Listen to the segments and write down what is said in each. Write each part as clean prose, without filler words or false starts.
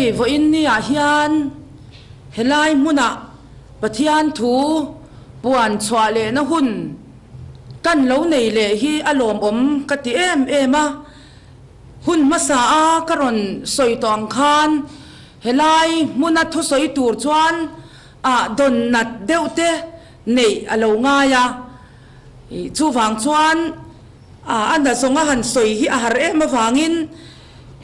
hei vo in ni a hian helai muna pathian thu puan chwa le na hun kan lo nei le hi alom om ka ti em a hun masa a karon soi tong khan helai muna thu soi tur chuan a don nat deute nei alo nga ya chu wang chuan anda zonga han soi hi a har em awangin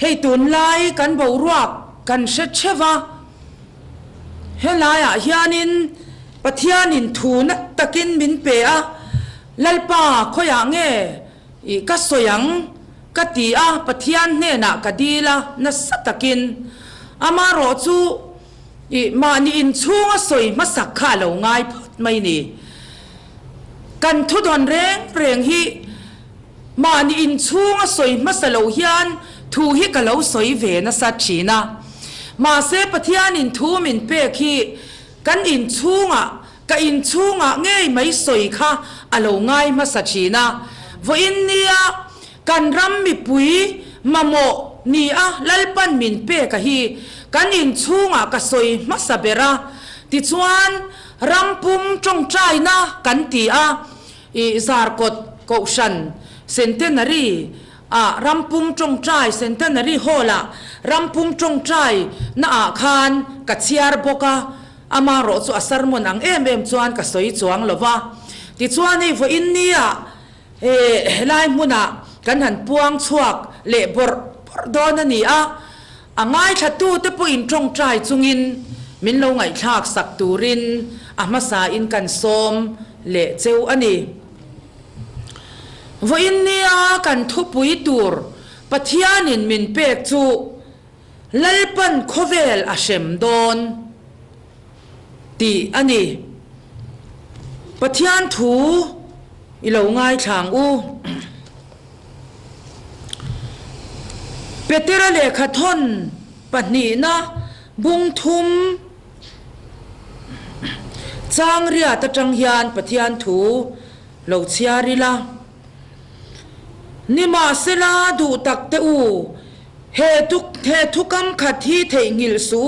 hei tun lai kan bo ruak kan she chewa helai a hianin pathianin thu na takin min pe a lalpa khoya nge ka soyang ka ti a pathian hne na ka dila na satakin ama ro chu ma ni in chunga soi masak kha lo ngai phut mai ni kan thu don reng preng hi ma ni in chunga soi masalo hian thu hi ka lo soi ve na sa china ma se pathian in thu min pe khi kan in chunga ka in chunga ngei mai soi kha alo ngai ma sa china vo in nia kan ram mi pui mamo ni a lalpan min pe ka hi kan in chunga ka soi ma sa bera ti chuan rampum trong trai na kan ti a i zar kot ko shan centenary rampum trong trai centenary hola rampum trong trai na a khan ka chiar boka ama ro chu asar mon ang em chuan ka soi chuang lova ti chuan ei vo in nia lai muna kan han puang chuak le bor don ani a angai thatu te po in trong trai chungin min lo ngai thak sak turin amasa in kan som le cheu ani vo in nia kan thu pui tur pathianin min pek chu lalpan khovel a shem don ti ani pathian thu ilo ngai thang u petera le khathon pani na bung thum chang ria ta tang hian pathian thu lo chiari la nima sela du tak te u he thukam khathi thei ngil su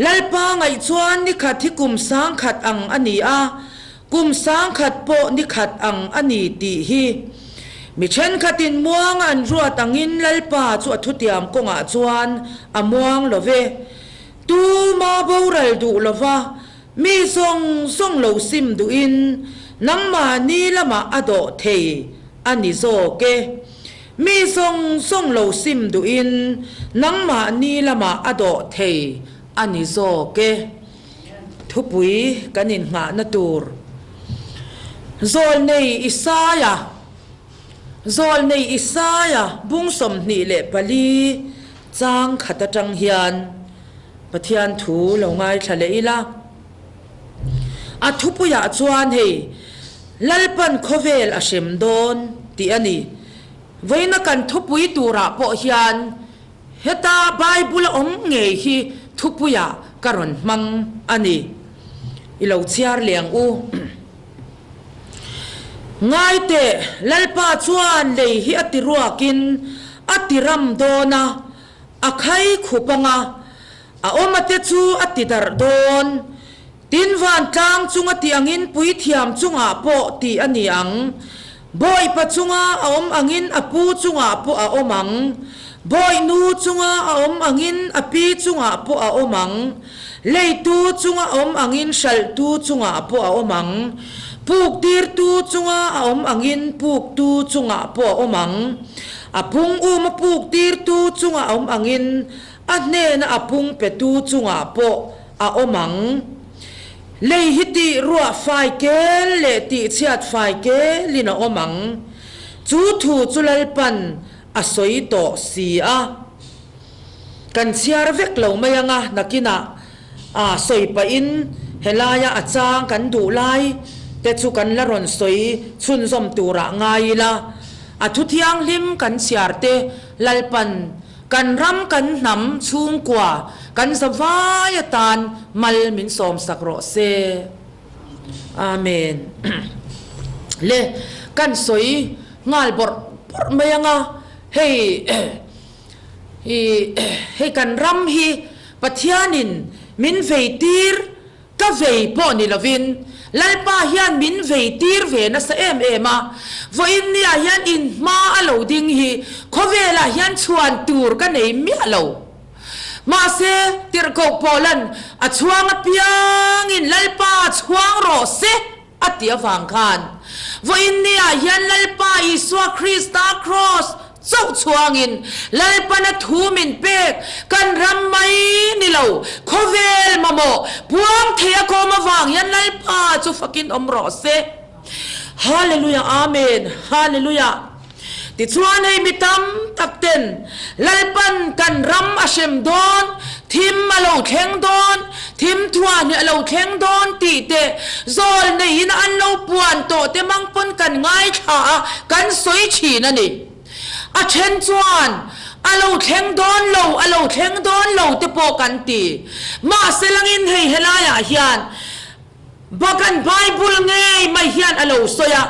lalpa ngai chuan ni khathi kum sang khat ang ani a kum sang khat po ni khat ang ani ti hi mi chen khatin muang an ruat angin lalpa chu athutiam konga chuan amuang love tu ma boral du lova mi song lo sim du in nangma ni lama ado thei ani zo ke mi song lo sim du in nangma ni lama ado thei ani zo ke thupui kanin nga na tur zol nei isaya bung som ni le pali chang khata tang hian pathian thu lo ngai thale ila a thupuya chuan hei lalpan khovel a shem don ti ani voina kan thupui tura po hian heta bible om nge hi thupuya karon mang ani ilo chiar leng u ngai te lalpa chuan lei hi atiruakin atiram dona akhai khupanga a omate chu atidar don tin van tlang chunga ti angin pui thiam chunga po ti ani ang boy pa chunga a om angin apu chunga po a omang boy nu chunga a om angin api chunga po a omang leitu chunga om angin shal tu chunga po a omang puk tir tu chunga a om angin puk tu chunga po a omang apung ma puk tir tu chunga a om angin ahne na apung pe tu chunga po a omang lei hiti ruwa fai ke le ti chiat fai ke lina omang chu thu chulalpan asoi to si a kan chiar vek lo mayanga nakina soi pa in helaya achang kan du lai te chu kan la ron soi chun zom tura ngai la athu thiang lim kan chiar te lalpan kan ram kan nam chung kwa kan zawaya tan mal min som sakro se amen le kan soi ngal bor mayanga hei kan ram hi ปะเทียนินมินเวตีร์ก็เวปอนิลวินลัลป้าเฮียนมินเวตีร์เวนัสเอ็มมาวันนี้เฮียนอินมาอโลดิงฮีเขาเวลาเฮียนชวนตูร์กันเองมีอโลมาเซติร์กบพอลันอชวงเปียงอินลัลป้าชวงโรเซอัติยฟังคันวันนี้เฮียนลัลป้าอิสวาคริสตาครอสเจ้าชวงอินลัลป้านัทูมินเป็กกันรำไม่นิโลโคเวลมาโมพวงเทียโคมาฟังยันลัลป้าจูฟักินอมโรเซฮาเลลูยาอาเมนฮาเลลูยาติดชวนให้มิตรตักเต็นลัลปันกันรำอาเชมดอนทิมมาโลแข็งดอนทิมทวานเนี่ยโลแข็งดอนตีเตะโซลในหินอันโลปวนโตเตมังปนกันง่ายขากันสวยฉีนั่นนี่อาเชนชวนอาโลแข็งดอนโลอาโลแข็งดอนโลเตโปกันตีมาเซลังอินให้เฮลายาฮิยันบักันไบเบิลไงไม่ฮิยันอาโลโซยา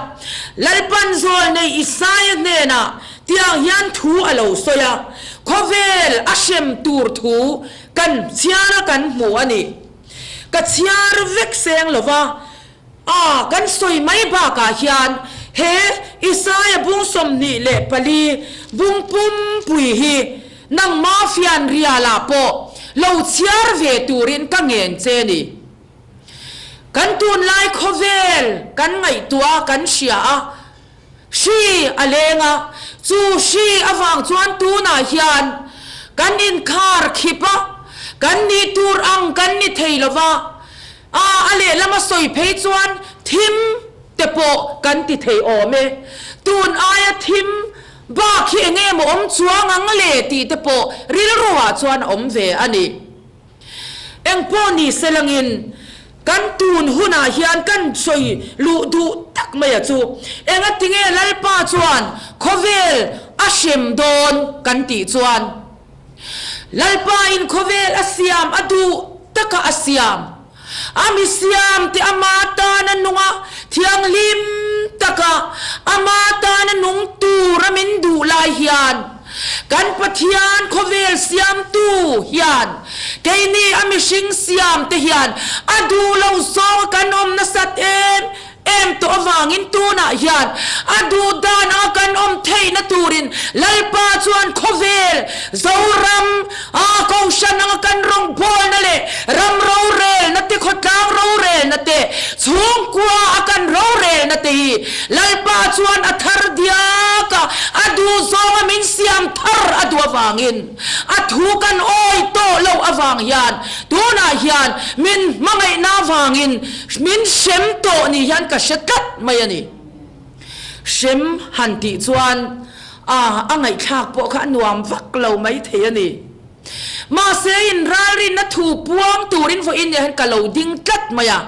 ลัลปันโซลในอิสายเนน่ะที่ฮิยันทูอาโลโซยาโคเวลอาเชมตูร์ทูกันเชียร์กันหมัวนี่กันเชียร์เวกเสียงหรอวะกันสวยไม่บ้ากาฮิยันเฮอิสายบุงสมนี่เละปลีบุงปุ่มปุยฮีนังมาฟิอันเรียลาโปเราเชียร์เวตูรินกังเงินเจนี่กันตูนไลโคเวลกันไงตัวกันเชียชีอะไรงะจูชีอวังจวนตูนาฮิยันกันอินคาร์คิปะกันนี่ตูรอังกันนี่เทลวะอะไรละมาสวยเพจวนทิมเตโปกันติเทอเมตูนอายทิมบ้าขี้เงี้ยมอมจวงอังเลตีเตโปริลรัวจวนอมเวอันนี้เอ็งพอนี่เซลังอินกันตูนหุนาฮิอันกันสวยลูดูตักไม่จูเอ็งติงเอลัลป้าจวนโคเวลอาเชมโดนกันตีจวนลัลป้าอินโคเวลอาเซียมอดูตักอาเซียมอามิเซียมที่อามาตานันนุงะที่อังลิมตักอามาตานันนุงตูรามินดูลายฮิยันกันปะเทียนโคเวลเซียมตูฮิยันเกนี่อามิชิงเซียมเตฮิยันอดูลาวโซกันอมนัสัตเอ็มตัววางินตูน่ะยันอดูดานอากันอมเทยนตูรินลัลปาชวนโคเวลซารัมกองชันอากันรองบอลนั่นแหละรัมเราเรลนัตติขดลางเราเรลนัตติสูงกว่าอากันเราเรลนัตติลัลปาชวนอัธรเดียกอดูซองมินเซียมทรอดูวางินอทูกันโอยโตเลวอวางยันตูน่ะยันมินมังไงนาวางินมินเชมโตนี่ยันกชัดกัดไม่ยันนี่เชมหันติจวนอังไงขากปอกขันวามฟักเราไม่เทียนี่มาเสียนรารินนัทูปวงตูรินฟอินยันกะเราดิ้งกัดไม่ยะ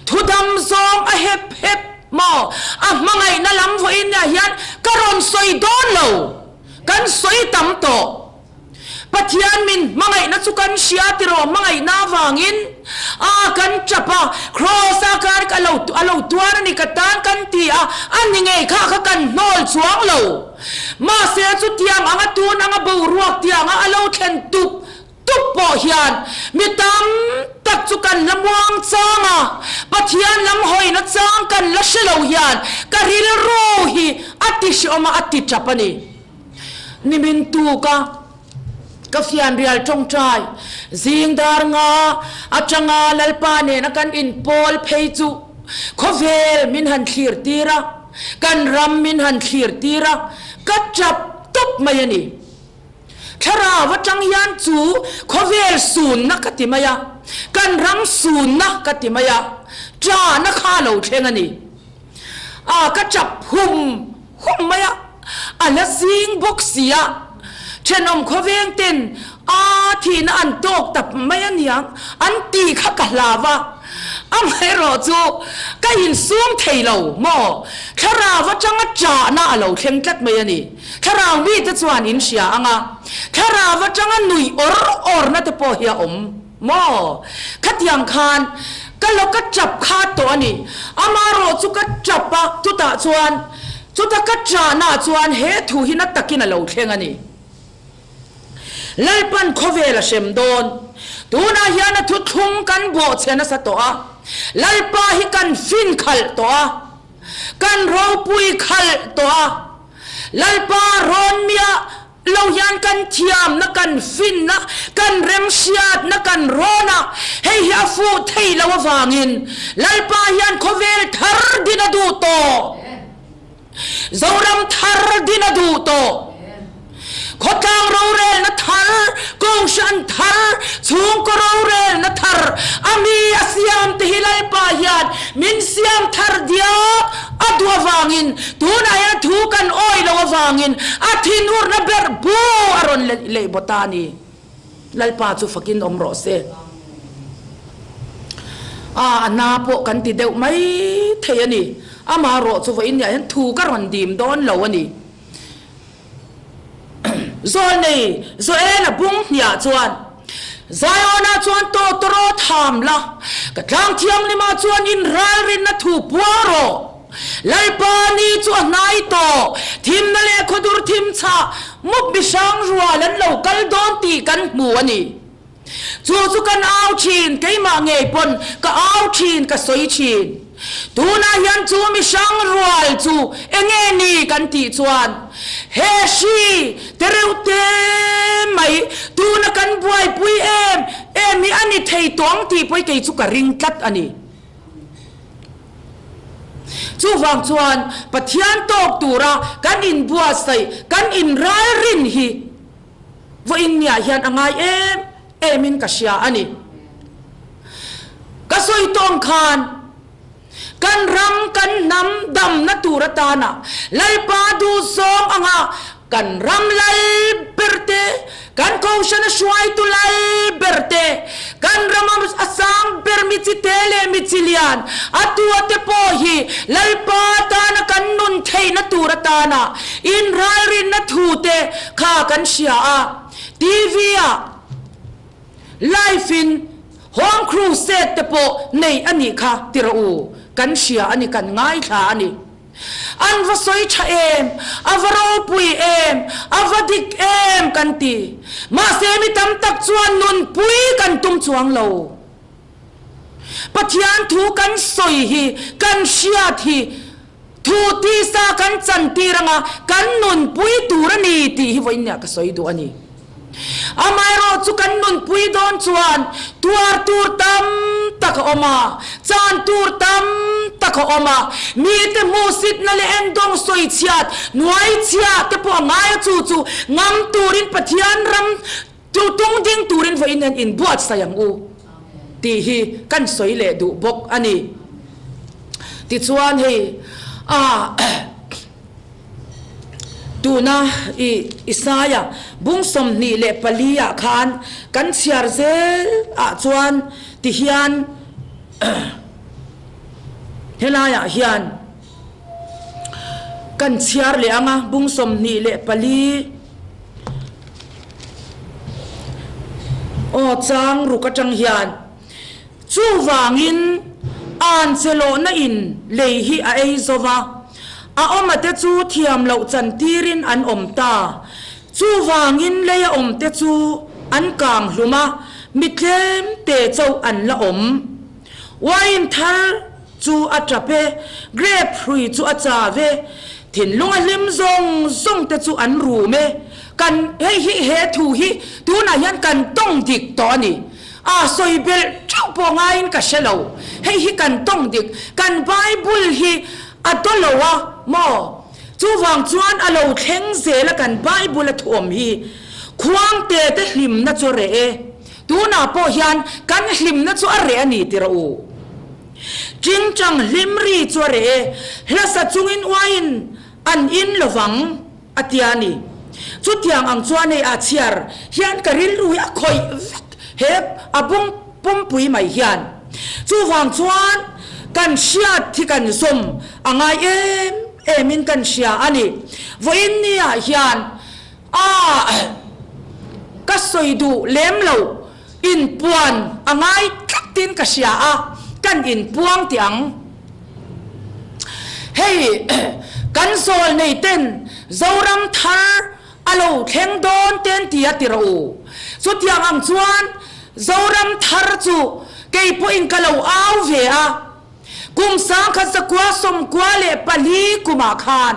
ทุดำซองเฮบเฮบมามังไงนั่นลำฟอินยันกะรอนสอยโดนเรากันสอยตั้มโตปัจจัยมินมังไงนัสุกันเชียติโรมังไงนาวางินกันจับครอสอาการกันเราตัวนี่กันตานกันตีอันนี้ไงข้ากันนอลสวงเรามาเสียจุดที่ยังตูนบูรวกที่ยังเราเข็นตุบปอเฮียนมีตามตักจุกันลำวางจางปัจจัยลำหอยนัดจางกันละเชลเฮียนกันริลโรฮีอัติชอมาอัติจับนี่นิมินตูกาฟิอันเรียลจงใจซิงดาร์งาอาจังาลัลปาเนนักันอินพอลเพยจูโคเวลมินหันขีร์ตีระกันรัมมินหันขีร์ตีระกัดจับตุบมายันีแค่ราว่าจังยันจูโคเวลศูนย์นักติมายากันรัมศูนย์นักติมายาจ้านักข้าเหล่าเชงนี่กัดจับหุ่มมายาอันละซิงบุกเสียเช่นอมขวเวงเต็นที่นั่นอันโตกแต่ไม่ยันยังอันตีข้ากลาวะไม่รอจูก็ยินซูมเทยเราหม้อแค่เราว่าจังจ่าหน้าเราเข่งจัดไม่ยันนี่แค่เราวิจารณ์อินเสียงแค่เราว่าจังหนุ่ยอร์นั่นแต่พอเฮียหม้อขัดยังคานก็เราก็จับขาตัวนี่มารอจูก็จับปะจุดจวนจุดก็จ่าหน้าจวนเฮทูหินัตตะกินเราเข่งนี่ lalpan khovela shem don tuna hian thu thum kan bo chena sa to a lalpa hi kan fin khal to a kan ro pui khal to a lalpa ron mia lo yan kan thiam na kan fin na kan rem siat na kan rona hei hi afu thei lo wangin lalpa yan khovel thar dina du to zoram thar dina du to khotang ro rel na thar kong shan thar chung ko ro rel na thar ami asiam te hilai pa yan min siam thar dia adwa wangin tuna ya thu kan oi lo wangin athin ur na ber bu aron le botani lalpa chu fakin omro se na po kan ti deu mai thei ani ama ro chu wa in ya hen thu ka ron dim don lo ani zol nei zo ena bung nya chuan zayona chuan to toro tham la ka tlang thiam ni ma chuan in ral rin na thu puaro lalpa ni chuan nai to thim na le khodur thim cha mup bisang rualan lo kal don ti kan mu ani chu kan au chin keima ngei pon ka au chin ka soi chin tuna hian chu mi sang rual chu enge ni kan ti chuan he shi tereute mai tuna kan buai pui em mi ani thei tong ti poi ke chu ka ring tlat ani chu wang chuan pathian tok tura kan in bua sai kan in ral rin hi vo in nya hian angai emin ka sia ani ka soi tong khan kan ram kan nam dam na turatana lalpa du song anga kan ram lal berte kan kausana shuai tu lal berte kan ramam asang permiti tele mitilian atu ate pohi lalpa tana kan nun thei na turatana in ralrin na thute kha kan sia a tv a life in home crusade te po nei ani kha tirau kan sia ani kan ngai tha ani an va soi tha avaro pui avadik kan ti ma se mi tam tak chuan nun pui kan tum chuang lo pathian thu kan soi hi kan sia thi thu ti sa kan chan ti ranga kan nun pui turani ti hi voinya ka soi du ani amai ro chu kan nun pui don chuan tuar tur tam tak oma chan tur tam tak oma mi te musit na le endong soi chiat nuai chia te po ngai chu ngam turin pathian ram tu tung ding turin vo in buat sayang u ti hi kan soi le du bok ani ti chuan hi tuna isaya bungsom ni le palia khan kan chiar zel chuan ti hian helaya hian kan chiar le anga bungsom ni le pali o chang rukatang hian chu wangin an chelo na in leihi a eizowa a omate chu thiam lo chan tirin an omta chu wangin leya omte chu an kang hluma mitlem te chau an la om wain thar chu atrape grape hrui chu achave thin lunga lim zong te chu an ru me kan he thu hi tu na yan kan tong dik to ni soi bel chau po ngain ka shelo hi kan tong dik kan bible hi atolowa mo chu wang chuan alo thleng zela kan bible thom hi khuang te hlim na chu re tu na po hian kan hlim na chu are ani tirau jing chang limri chu re hlasa chungin wain an in lowang atiani chu tiang ang chuan a chiar hian karil ru a khoi hep abung pumpui mai hian chu wang chuan kan siat thi kan som angai emin kan sia ani voin nia hian ka soidu lemlo in puan angai tin ka sia kan in puang tiang hey kan sol nei ten zoram thar alo thleng don ten tia tiro สุดยังอังจวนzoram thar chu kei po in kalau au ve a kum sang kha sakwa som kwa le pali kuma khan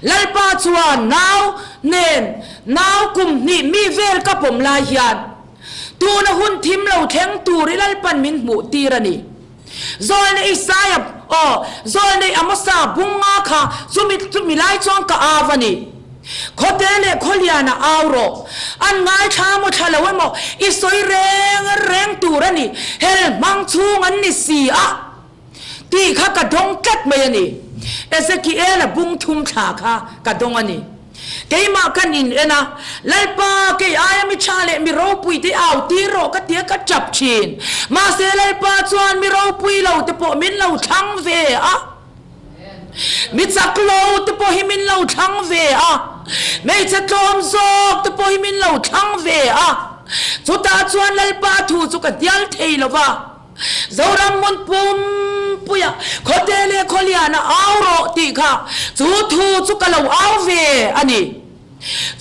lalpa chuan naw nen naw kum ni mi vel ka pom la hian tu na hun thim lo theng tu ri lalpan min mu tirani zol ne isaya zol ne amasa bunga kha zumi lai chong ka avani khotele kholiana auro an ngai tha mo thala we mo isoi reng turani hel mang chung an ni si a ti kha ka dong kat me ni ezekiel bung thum tha kha ka dong ani keima kan in ena lalpa ke ayami chale mi ro pui ti au ti ro ka tia ka chap chin ma se lalpa chuan mi ro pui lo te po min lo thang ve a mi chak lo te po hi min lo thang ve a mei cha tom zok te po hi min lo thang ve a chu ta chuan lalpa thu chu ka dial thei lo wa zoram mon pum puya khotele kholiana auro ti kha chu thu chu ka lo au ve ani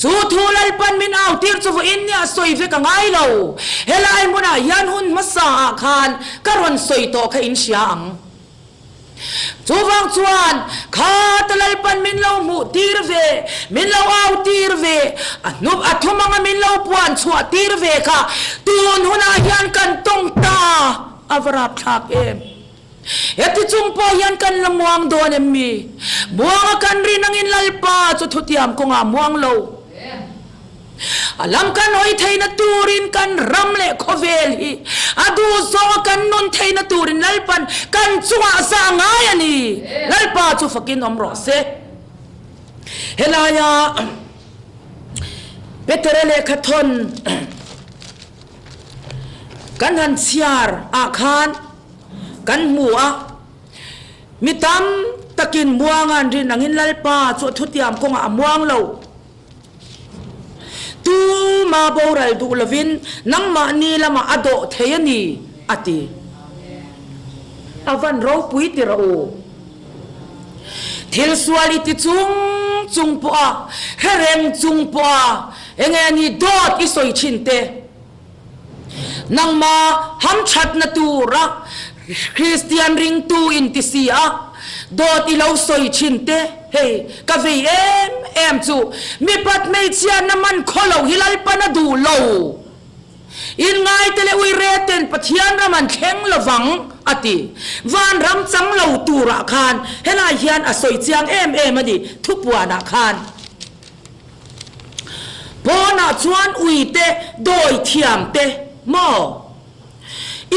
chu thu lalpan min au tir chu in nya soi ve ka ngai lo helai mona yan hun masa khan karon soi to kha in siang chu wang chuan kha talalpan min lo mu tir ve min lo au tir ve anup athumanga min lo puan chua tir ve kha tun huna yan kan tong ta avrap thak em eti chung po yan kan lamuang don em mi muang kan rin ang inlalpa chu thutiam ko nga muang lo alam kan oi thei na turin kan ramle khovel hi adu zo kan non thei na turin lalpan kan chunga sa ngai ani lalpa chu fakin omro se helaya peterele khathon kan han siar a khan kan mua mitam takin muangan rin angin lalpa chu thutiam ko nga muang lo tu ma boral du lavin nang ma ni lama ado theyani ati avan ro pui ti ro thil swali ti chung po a hereng chung po a engani dot isoi chinte nang ma ham chat na tu ra Christian ring tu in ti sia dot ilo soi chinte hey ka ve em chu mi pat mei chian naman kholo hilal pana du lo in ngai tele ui reten pathian raman kheng lawang ati van ram chang lo tu ra khan hela hian a soi chiang em ani thupwana khan bona chuan ui te doi thiam te mo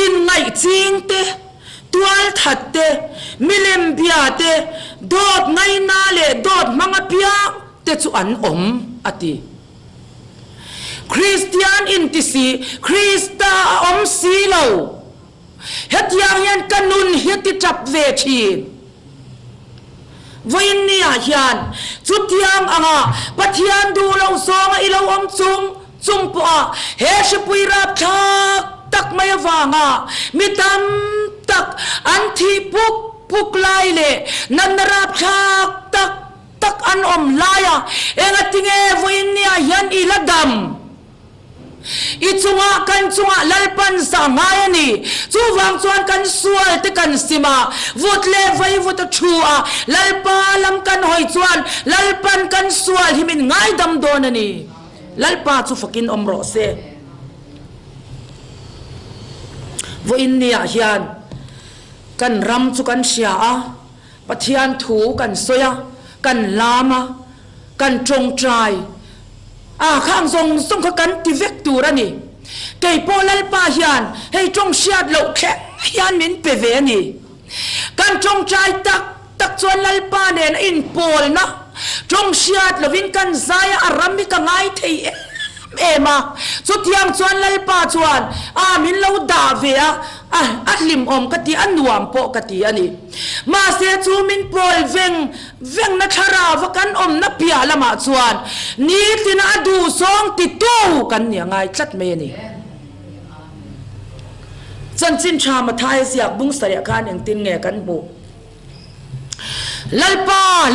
in ngai ching te tual that te milem bia te dot ngai na le dot manga pia te chu an om ati Christian in ti si Christa om si lo het yang yan kanun heti tap ve chin voin ni a hian chu tiang anga pathian du lo songa ilo om chung po a he shpui rap thak tak mai wanga mitam tak anthi puk lai le nanarap tak an om laya enga tinge voin nia yan iladam ichunga kan chunga lalpan sa ngayani chuwang chuan kan sual te kan sima vot le vai vot thua lalpa lam kan hoi chuan lalpan kan sual himin ngai dam donani lalpa chu fakin omro se voin nia hian kan ram chu kan sia a pathian thu kan soya kan lama kan trong trai a khang song kha kan ti vek turani kei polal pa hian hei trong siat lo khe hian min pe ve ni kan trong trai tak chuan lal pa nen in pol na trong siat lovin kan zaya arami ka ngai thei ema chu tiang chuan lal pa chuan a min lo da ve a atlim om kati anuam po kati ani ma se chu min pol veng na thara vakan om na pia lama chuan ni tin adu song ti tu kan nia ngai tlat me ni chan chin cha ma thai sia bung saria khan yang tin nge kan bu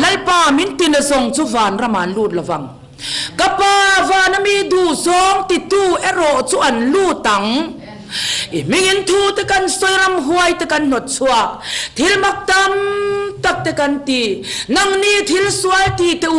lalpa min tin song chu van raman lut lawang กปาวานมีดูซองติตูเอโรจวนลู่ตังมิงินทูตะกันสวยรำหวยตะกันหนดสวกทิลมักตำตักตะกันตีนังนี้ทิลสวยตีตู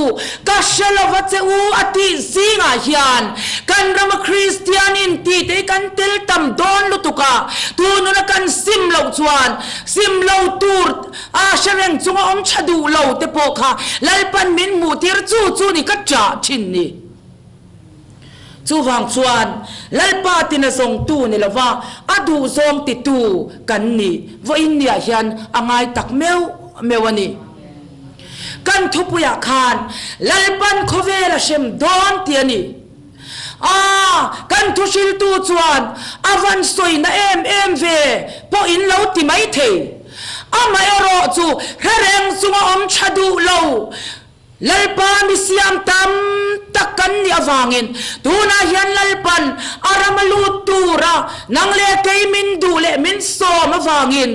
กัชลวัตอูอติซิงาฮิอันกันรำคริสเตียนินตีเตกันติลตำดอนลุตุกาตูนุนกันซิมเหลาจวนซิมเหลาตูร์อาเชเรงจงอมชดูเหลาเตโปคาลลปันมินมูทิรจูนี่กัจจาชินนี่จูฟังชวนลลปาตินส่งตูนี่ละว่าอดูส่งติตูกันนี่ว่าอินเดียเฮียนอ่างตักเมวนี่กันทุบยาคานลลปันโคเวลเชมดอนเตียนี่กันทุชิลตูชวนอวันสวยนะเอ็มเวพออินเลาติไม่เทไม่รอจูเรื่องจงอมชดูเลาลลปันมิสยามตำตักกันนี่อวังอินตูน่าเห็นลลปันอารามลูตูระนังเล่เกยมินดูเล่มินโซมาวังอิน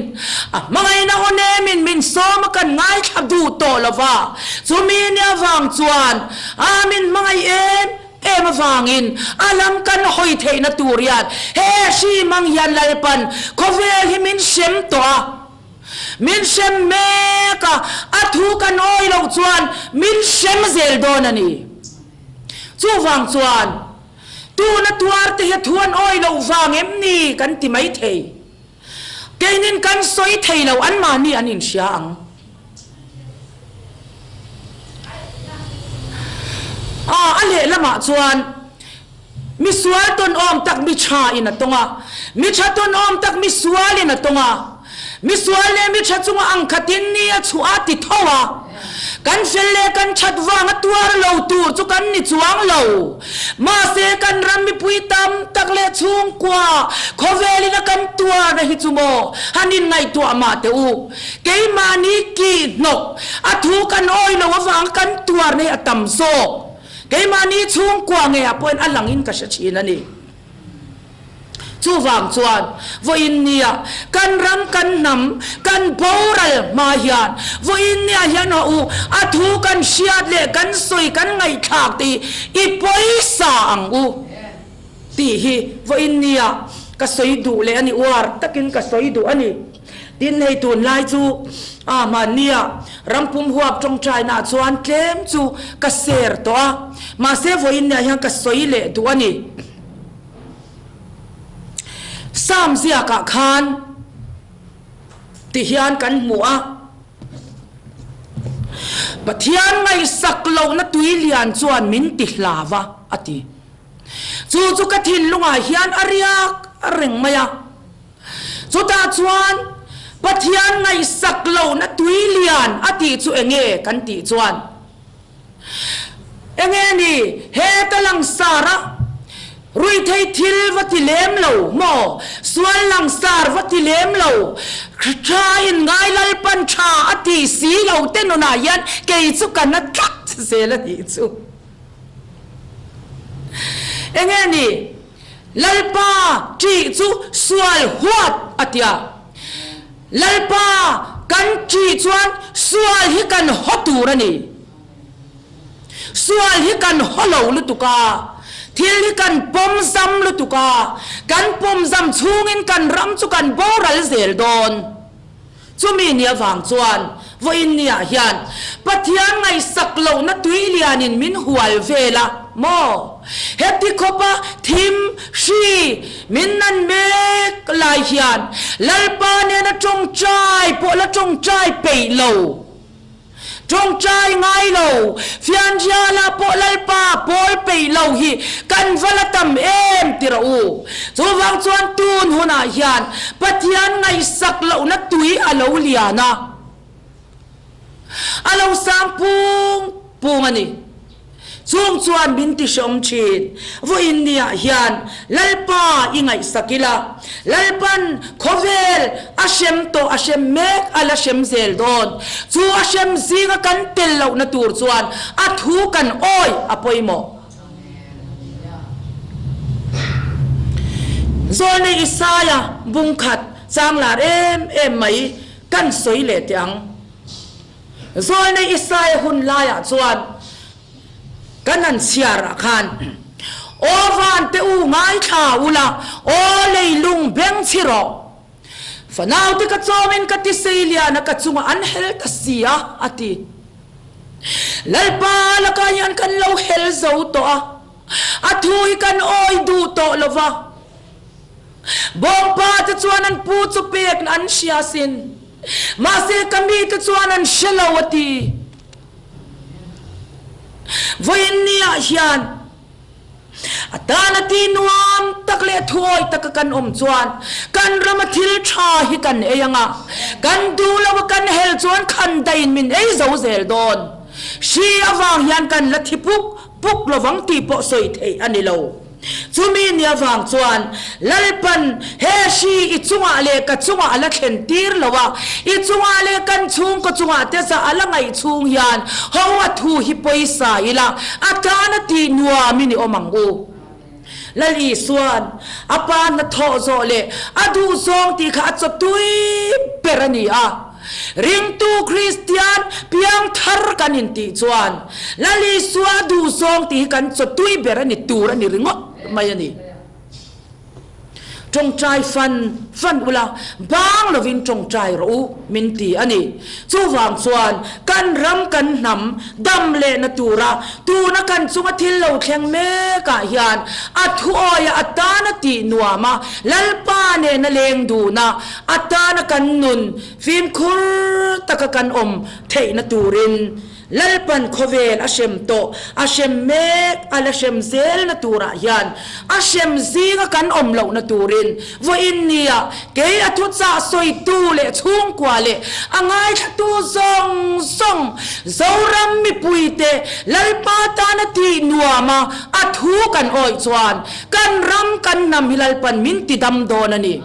มังไงนะคนเนมินโซมากันง่ายขับดูโตละว่าจูมีนี่อวังจวนมินมังไงมาฟังอินอาลัมกันหอยเทนตูริยันเฮชีมังยันลลปันโคเวหิมินเชมตัวมินเชมเมกะอัทุกันโอยลงจวนมินเชมเซลโดนันีจูฟังจวนตูนัทวาร์เตหทวนโอยลงฟังเอ็มนี่กันติไม่เทเกนินกันสอยเทเราอันมานี่อันอินเชียงอันเละละมาชวนมิสวาตนอมตักมิชาอินะตงะมิชาตนอมตักมิสวาลินะตงะมิสวาเลมิชาจงอังคัตินนี่ชัวติทว่ากันเฟลเลกันชัดวางตัวเราตูจุกันนี่จวงเรามาเสกันรำมิปุยตามตักเลชุงกว่าโคเวลินะกันตัวนะฮิจุโมฮันินไงตัวมาเตอูเกยมานี่กีนกอัทุกันโอยเราวางกันตัวในอตัมโซเกยมานี้ช่วงกว่าไงปนอันหลังอินกัชชีนั่นนี่ชูฟังชวนว่าอินเนียกันรำกันนำกันโบราณมาเฮียนว่าอินเนียเฮียนหูอัทุกันเชียดเล่กันสวยกันไงฉากตีอีปอยสังอูตีฮีว่าอินเนียก็สวยดูเลยอันนี้วาร์ตะกินก็สวยดูอันนี้ดินให้ตุนลายจูมาเนี่ยรำพุ่มหัวจงใจน่าชวนเต็มจูกเสียร์ตัวมาเซฟอินเนี่ยยังกสวยเละตัวนี้สามเสียกะคานติฮิอันกันหัวปะเทียนไงสักเหล่านัตุยเลียนชวนมินติลาวะอติจูกะทินลุงอาฮิอันอริยกอริงมายาจูตาชวนปะเทียนไงสักเหล่านัตุยเลียนอติจูเองกันติชวนเองนี่เฮตลังสาระรุยไทยทิลวัติเลมเหล่าหมอส่วนลังสารวัติเลมเหล่าชาอินไงลลปัญชาอติสีเหล่าเต้นนายันเกยจุกันนัดกัดเสละดีจูเองนี่ลลปาจีจูสวลหัวอติยาลลปากันจีจวนสวลฮิกันฮอตูรนี่สวลฮิกันฮอลลุตุกาที่ลิกันปมซ้ำลุตุกากันปมซ้ำชูงินกันรำจุกันโบราณเซลดอนจุมีเนียฟังจวนว่าอินเนียเฮียนปะเทียนไงสักเหล่านัตุยเลียนินมินหัวเวลาโมเฮติคบะทิมชีมินนันเมกลายเฮียนลลปาเนนจงใจพวกละจงใจเปย์เหล่าจงใจไงเราฟิอันจาลาโปลลปาโปลไปเราฮีกันฟัลตัมติระอูจูฟังจวนตูนหุนาฮิยันปัทยันไงสักเรานัตุยอาลาวลียานะอาลาวสามปุงอันนี้ช่วงชวนบินติชมชีนว่าอินเดียเฮียนลลปาอิงไงสักิลาลลปันโคเวลอาเชมโตอาเชมเมกอาลาเชมเซลดอนจูอาเชมซีกกันเตลเลานัตูร์ชวนอัทูกันโอยอปอยโมโซนอิสายาบุงขัดจางลาเอ็มไหมกันสวยเล็ดยังโซนอิสายหุ่นลายชวน กันนันเสียระคันโอวันเตอูง่ายข่าวละโอเลยลุงเบงชิโรฝนเอาที่กระโจมินกติเซียนักจุงอันเฮลตัสเซียอติลัลปาละกายันกันเราเฮลโซโตอะทุยกันโอยดูโตลวะบอมปาจะจวนนันพูดสุเปกนันเชียสินมาเสกมีจะจวนนันเชลาวตีวันนี้ยันตานาทีนวมตักเล่ถอยตักกันจวนกันรำทิลชาฮิกันเองกันดูแล้วกันเฮลจวนขันได้มินเจ้าเซลดอนชีอวังยันกันละทิปุกระวังตีปอสอยเทอันนี้เราจุมีเนียวังจวนลัลปันเฮชีอิจุงอาเลกจุงอาละเข็นตีร์ละวะอิจุงอาเลกันชุงกจุงอาเตสาละไงชุงยันฮาวะทูฮิปอยสายละอาตานาทีนัวมินิโอมังอูลัลีส่วนอาปานนัทโอโซเลอดูซองที่ขาดจบตุยเปรนีอาริงตูคริสเตียนเพียงทาร์กันอินติจวนลัลีส่วนดูซองที่กันจบตุยเปรนีตูรันิริงอมายันีจงใจฟันเวลาบางเราวินจงใจรู้มินตีอันนี้จู่วางส่วนกันรำกันนำดำเลนตูระตูนักันสุงทิลเราแข่งเมกะยานอัทุออยอัตานตีนัวมาลัลปาเนนเลงดูนะอัตานกันนุนฟิมคุรตะกันเทนตูรินลัลปันโคเวลอาเชมโตอาเชมเมกอาเชมเซลนตูระยันอาเชมซีกกันเหล่านตูรินวอินเนียเกยอทุตซาสอยตูเลชุงกว่าเลอ่างไอตูซองซารัมมิปุยเตลัลปาตานตีนัวมาอัทูกันอ้อยจวนกันรำกันนำฮิลัลปันมินติดำโดนันี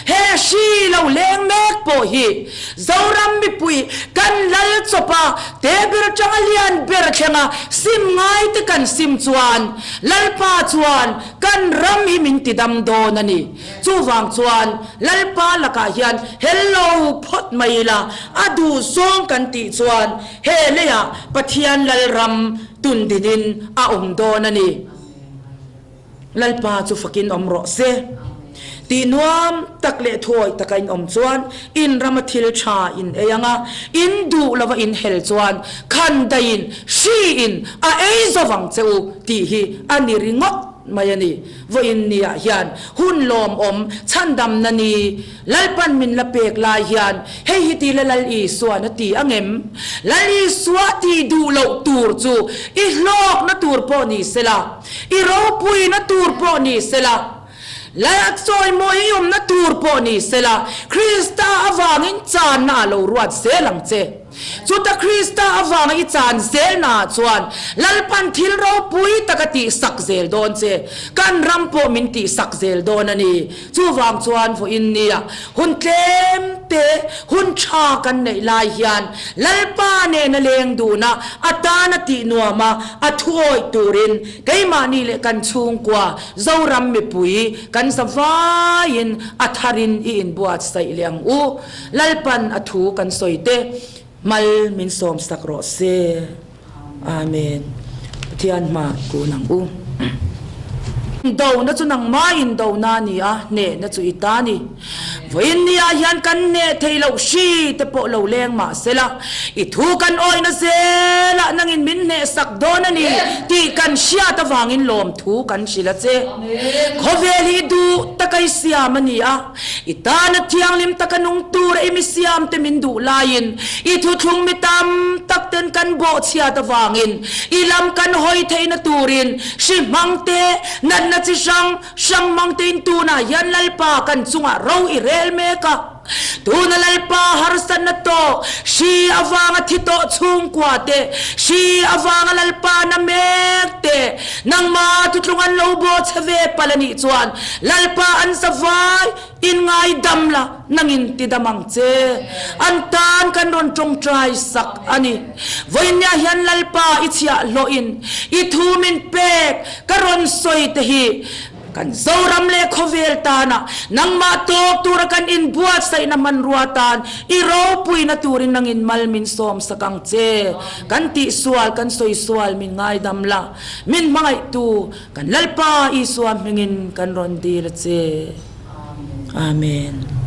เฮชีเราเลงเมกโปฮีซารัมมิปุยกันลัลจปาเตบิรจังเลียนเบรเชงาซิมไงตกันซิมจวนลัลปาจวนกันรำฮิมินติดำโดนันีจูวังจวนลัลปาละกายันเฮลโลพดไม่ละอดูซองกันติจวนเฮเลียปะเทียนลัลรัมตุนดินินอาโดนันีลัลปาจูฟักินรอเซตีนวมตักเละถอยตะกันจวนอินรำทิลชาอินเอยงะอินดูลาวอินเฮลจวนคันดาอินชีอินอาเอซวังเจ้าตีฮีอันนี้ริงก์มายันีวอินเนียยันหุ่นลมชันดำนันีลัลปันมินละเปกลายันเฮฮิตีละลัลอีสวานตีอังเอ็มลัลอีสวาตีดูโลตูร์จูอีโลกนตูร์ปอนีเซลาอีโรปุยนตูร์ปอนีเซลาและซอยมวยยมนัตูร์ปอนีเซลาคริสตาอวังอินจานนาโลรวดเซลังเจจุดคริสตาอวังอิจานเซลนาจวนลัลปันทิลโรปุยตะกติสักเซลโดนเจกันรัมโปมินติสักเซลโดนนี่จูวังจวนฟอินเนียหุนเต็มเตหุนชากันในลายยันลัลปาเนนเลงดูนะอัตานตินัวมาอัทวยตูรินไกมานีเลกันชุงกว่าเจ้ารัมมิปุยกันสวายินอัทารินอินบวชใส่เลียงอูลัลปันอัทูกันสอยเตมัลมินสมสักรอเซอาเมนที่อันมากูนังอูดาวนัจุนังมาอินดาวนานีอ่ะเนนัจุอิตานีวันนี้อายันกันเนเทลาชีเตปโลเลงมาเสละอิทูกันอ้อยนะเสละนังอินมินเนสักโดนันีที่กันเชียตะวางอินลมทูกันชิละเจขอเวลีดูตะไคเสียมันนี่อ่ะอิตาณที่ยังลิมตะกันงตูระอิมิเสียมเตมินดูลายินอิทูทุงมิตามตักเต็นกันโบเชียตะวางอินอิลำกันหอยเทนตูรินชิมังเตนันนัจิช่างมังเตนตูน่ะยันลัลปากันจุงอ่ะเราอิเรลเมกะตูนลัลปาฮาร์สันนโตชีอวังทิโตชุงกว่าเตชีอวังลัลปานาเมกเตนังมาทุตรุงันโลโบชเวปลนิจวนลัลปาอันสวายอินไงดัมละนังอินติดามังเจอันตานกันรอนจงใจสักอันนี้วันนี้ยันลัลปาอิจฉาโลอินอิทูมินเปกกรอนสอยเตฮี kan zoram le khovel tana nang ma tok tura kan in buat sa inaman ruatan iro pui na turin nang in malmin som sa kang che kan ti sual kan soi sual min ngai damla min mangai tu kan lalpa isuam mingin kan rondil che amen.